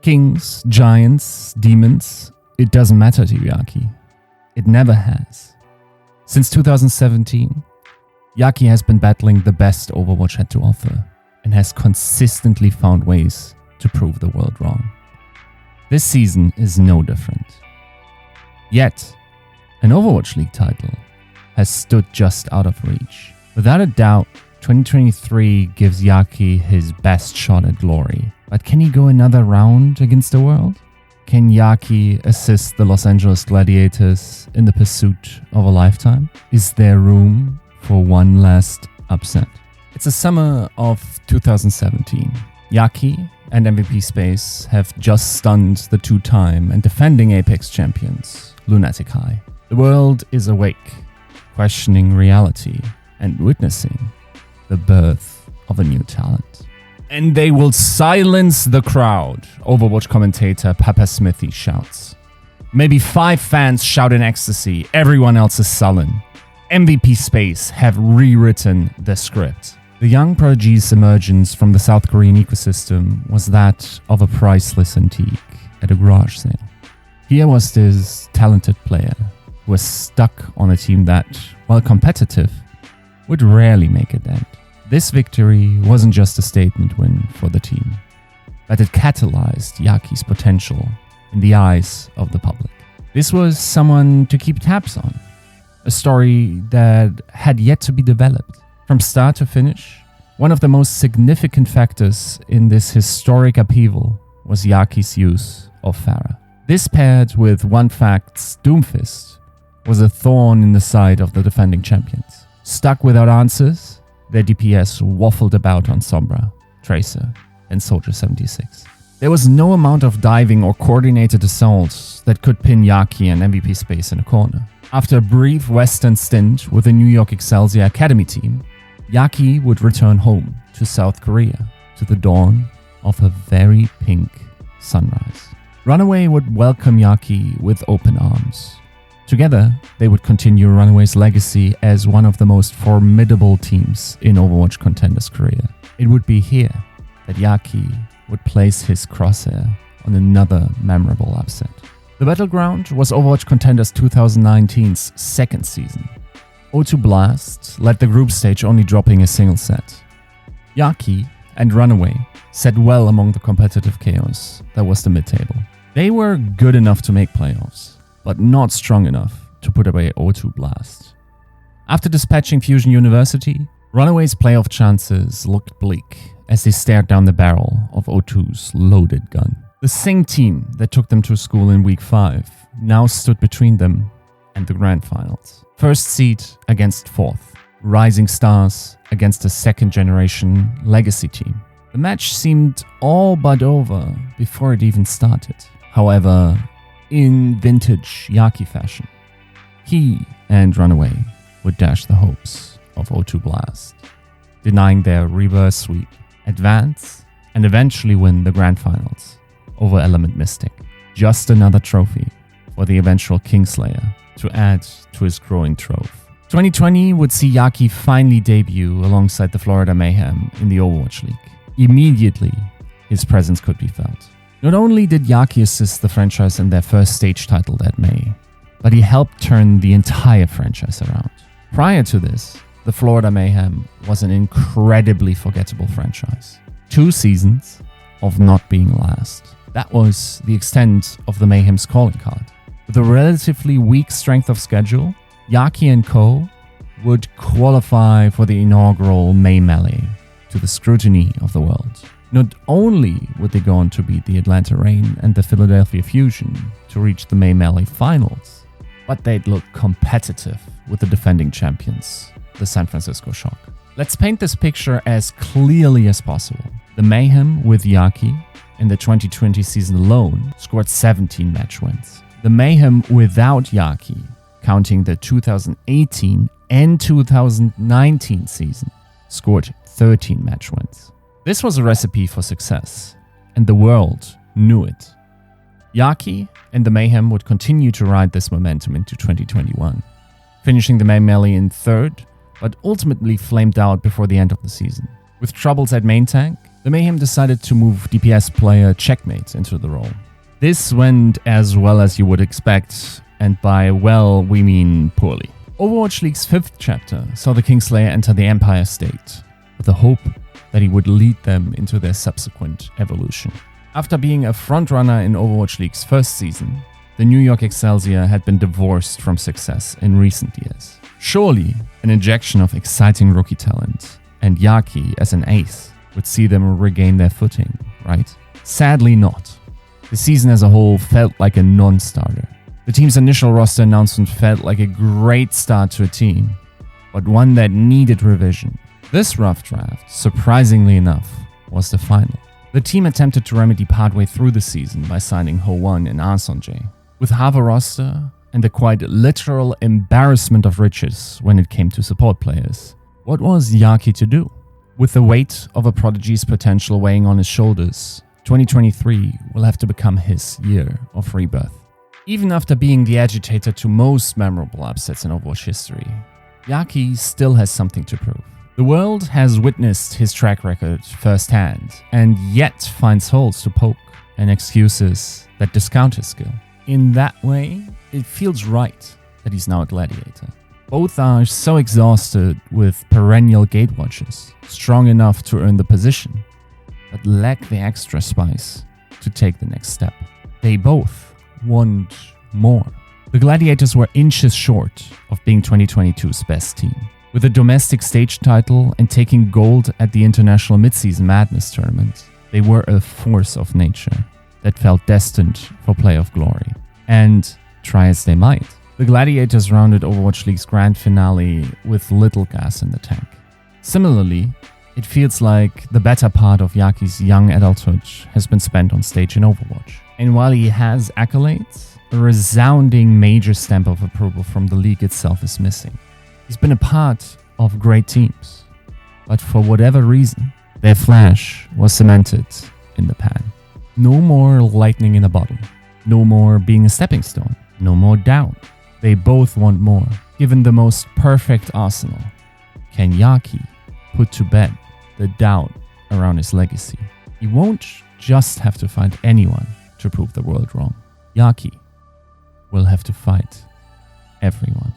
Kings, giants, demons, it doesn't matter to Yaki. It never has. Since 2017, Yaki has been battling the best Overwatch had to offer and has consistently found ways to prove the world wrong. This season is no different. Yet, an Overwatch League title has stood just out of reach. Without a doubt, 2023 gives Yaki his best shot at glory. But can he go another round against the world? Can Yaki assist the Los Angeles Gladiators in the pursuit of a lifetime? Is there room for one last upset? It's the summer of 2017. Yaki and MVP Space have just stunned the two-time and defending Apex champions, Lunatic High. The world is awake, questioning reality and witnessing the birth of a new talent. And they will silence the crowd, Overwatch commentator Papa Smithy shouts. Maybe 5 fans shout in ecstasy, everyone else is sullen. MVP Space have rewritten the script. The young prodigy's emergence from the South Korean ecosystem was that of a priceless antique at a garage sale. Here was this talented player who was stuck on a team that, while competitive, would rarely make a dent. This victory wasn't just a statement win for the team, but it catalyzed Yaki's potential in the eyes of the public. This was someone to keep tabs on, a story that had yet to be developed. From start to finish, one of the most significant factors in this historic upheaval was Yaki's use of Pharah. This paired with one fact's Doomfist was a thorn in the side of the defending champions. Stuck without answers, their DPS waffled about on Sombra, Tracer, and Soldier 76. There was no amount of diving or coordinated assaults that could pin Yaki and MVP Space in a corner. After a brief Western stint with the New York Excelsior Academy team, Yaki would return home to South Korea to the dawn of a very pink sunrise. Runaway would welcome Yaki with open arms. Together, they would continue Runaway's legacy as one of the most formidable teams in Overwatch Contenders' career. It would be here that Yaki would place his crosshair on another memorable upset. The battleground was Overwatch Contenders 2019's second season. O2 Blast led the group stage, only dropping a single set. Yaki and Runaway sat well among the competitive chaos that was the mid-table. They were good enough to make playoffs, but not strong enough to put away O2 Blast. After dispatching Fusion University, Runaway's playoff chances looked bleak as they stared down the barrel of O2's loaded gun. The same team that took them to school in Week 5 now stood between them and the Grand Finals. First seed against fourth, Rising Stars against a second-generation legacy team. The match seemed all but over before it even started. However, in vintage Yaki fashion, he and Runaway would dash the hopes of O2 Blast, denying their reverse sweep, advance, and eventually win the Grand Finals over Element Mystic. Just another trophy for the eventual Kingslayer to add to his growing trove. 2020 would see Yaki finally debut alongside the Florida Mayhem in the Overwatch League. Immediately, his presence could be felt. Not only did Yaki assist the franchise in their first stage title that May, but he helped turn the entire franchise around. Prior to this, the Florida Mayhem was an incredibly forgettable franchise. 2 seasons of not being last. That was the extent of the Mayhem's calling card. With a relatively weak strength of schedule, Yaki and co. would qualify for the inaugural May Melee to the scrutiny of the world. Not only would they go on to beat the Atlanta Reign and the Philadelphia Fusion to reach the May Melee finals, but they'd look competitive with the defending champions, the San Francisco Shock. Let's paint this picture as clearly as possible. The Mayhem with Yaki in the 2020 season alone scored 17 match wins. The Mayhem without Yaki, counting the 2018 and 2019 season, scored 13 match wins. This was a recipe for success, and the world knew it. Yaki and the Mayhem would continue to ride this momentum into 2021, finishing the May Melee in third, but ultimately flamed out before the end of the season. With troubles at main tank, the Mayhem decided to move DPS player Checkmate into the role. This went as well as you would expect, and by well, we mean poorly. Overwatch League's 5th chapter saw the Kingslayer enter the Empire State, with the hope that he would lead them into their subsequent evolution. After being a frontrunner in Overwatch League's first season, the New York Excelsior had been divorced from success in recent years. Surely, an injection of exciting rookie talent and Yaki as an ace would see them regain their footing, right? Sadly not. The season as a whole felt like a non-starter. The team's initial roster announcement felt like a great start to a team, but one that needed revision. This rough draft, surprisingly enough, was the final. The team attempted to remedy partway through the season by signing Ho1 and Arsonjay. With half a roster and the quite literal embarrassment of riches when it came to support players, what was Yaki to do? With the weight of a prodigy's potential weighing on his shoulders, 2023 will have to become his year of rebirth. Even after being the agitator to most memorable upsets in Overwatch history, Yaki still has something to prove. The world has witnessed his track record firsthand, and yet finds holes to poke and excuses that discount his skill. In that way, it feels right that he's now a gladiator. Both are so exhausted with perennial gatewatchers, strong enough to earn the position, but lack the extra spice to take the next step. They both want more. The Gladiators were inches short of being 2022's best team. With a domestic stage title and taking gold at the International Midseason Madness tournament, they were a force of nature that felt destined for playoff glory. And try as they might, the Gladiators rounded Overwatch League's grand finale with little gas in the tank. Similarly, it feels like the better part of Yaki's young adulthood has been spent on stage in Overwatch. And while he has accolades, a resounding major stamp of approval from the league itself is missing. He's been a part of great teams, but for whatever reason, their flash was cemented in the pan. No more lightning in a bottle. No more being a stepping stone. No more doubt. They both want more. Given the most perfect arsenal, can Yaki put to bed the doubt around his legacy? He won't just have to fight anyone to prove the world wrong. Yaki will have to fight everyone.